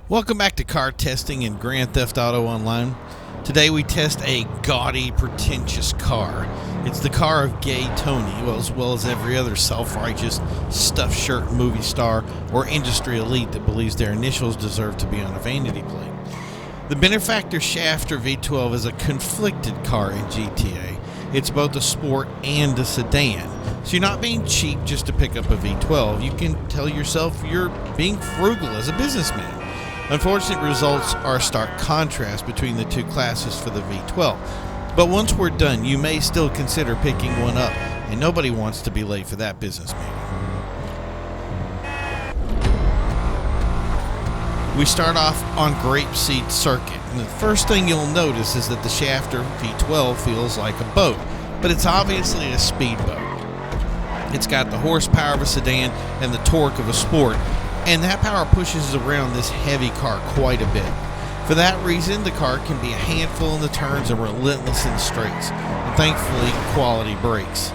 Welcome back to Car Testing and Grand Theft Auto Online. Today we test a gaudy, pretentious car. It's the car of Gay Tony, as well as every other self-righteous, stuffed shirt movie star or industry elite that believes their initials deserve to be on a vanity plate. The Benefactor Schafter V12 is a conflicted car in GTA. It's both a sport and a sedan. So you're not being cheap just to pick up a V12. You can tell yourself you're being frugal as a businessman. Unfortunate results are a stark contrast between the two classes for the V12. But once we're done, you may still consider picking one up, and nobody wants to be late for that business meeting. We start off on Grapeseed Circuit, and the first thing you'll notice is that the Schafter V12 feels like a boat, but it's obviously a speedboat. It's got the horsepower of a sedan and the torque of a sport, and that power pushes around this heavy car quite a bit. For that reason, the car can be a handful in the turns and relentless in the straights, and thankfully, quality brakes.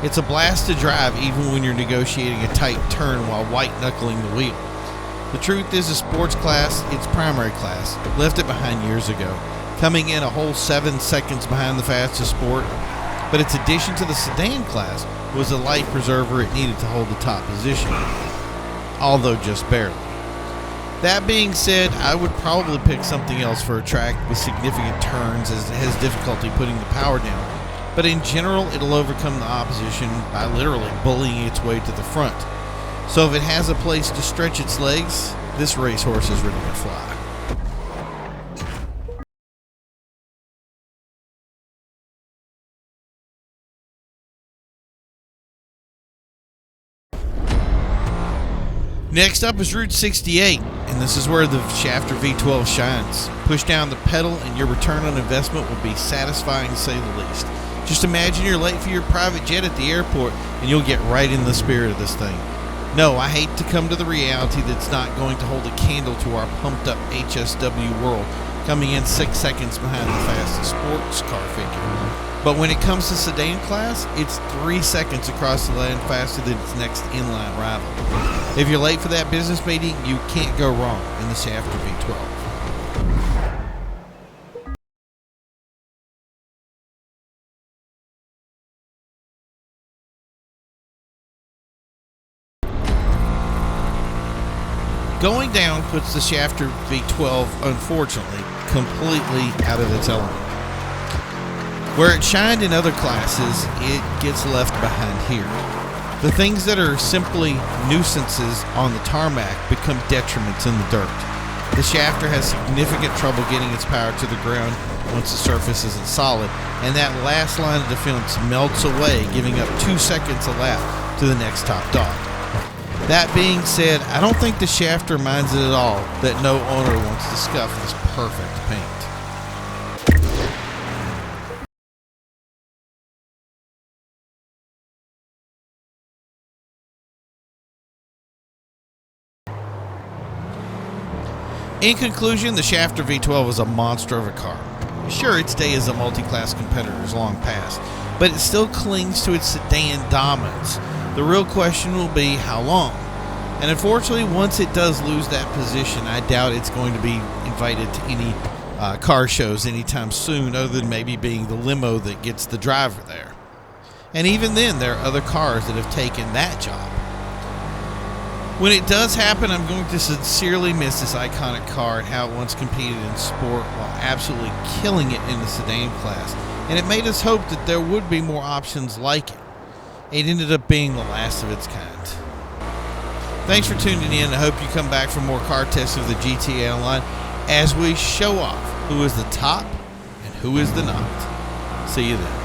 It's a blast to drive even when you're negotiating a tight turn while white-knuckling the wheel. The truth is, the sports class, its primary class, left it behind years ago, coming in a whole 7 seconds behind the fastest sport, but its addition to the sedan class was a life preserver it needed to hold the top position, although just barely. That being said, I would probably pick something else for a track with significant turns as it has difficulty putting the power down, but in general it'll overcome the opposition by literally bullying its way to the front. So if it has a place to stretch its legs, this racehorse is ready to fly. Next up is Route 68, and this is where the Schafter V12 shines. Push down the pedal and your return on investment will be satisfying to say the least. Just imagine you're late for your private jet at the airport and you'll get right in the spirit of this thing. No, I hate to come to the reality that's not going to hold a candle to our pumped up HSW world, coming in 6 seconds behind the fastest sports car figure. But when it comes to sedan class, it's 3 seconds across the line faster than its next inline rival. If you're late for that business meeting, you can't go wrong in the Schafter V12. Going down puts the Schafter V12, unfortunately, completely out of its element. Where it shined in other classes, it gets left behind here. The things that are simply nuisances on the tarmac become detriments in the dirt. The Schafter has significant trouble getting its power to the ground once the surface isn't solid, and that last line of defense melts away, giving up 2 seconds a lap to the next top dog. That being said, I don't think the Schafter minds it at all that no owner wants to scuff this perfect paint. In conclusion, the Schafter V12 is a monster of a car. Sure, its day as a multi-class competitor is long past, but it still clings to its sedan dominance. The real question will be how long. And unfortunately, once it does lose that position, I doubt it's going to be invited to any car shows anytime soon, other than maybe being the limo that gets the driver there. And even then, there are other cars that have taken that job. When it does happen, I'm going to sincerely miss this iconic car and how it once competed in sport while absolutely killing it in the sedan class. And it made us hope that there would be more options like it. It ended up being the last of its kind. Thanks for tuning in. I hope you come back for more car tests of the GTA Online as we show off who is the top and who is the not. See you then.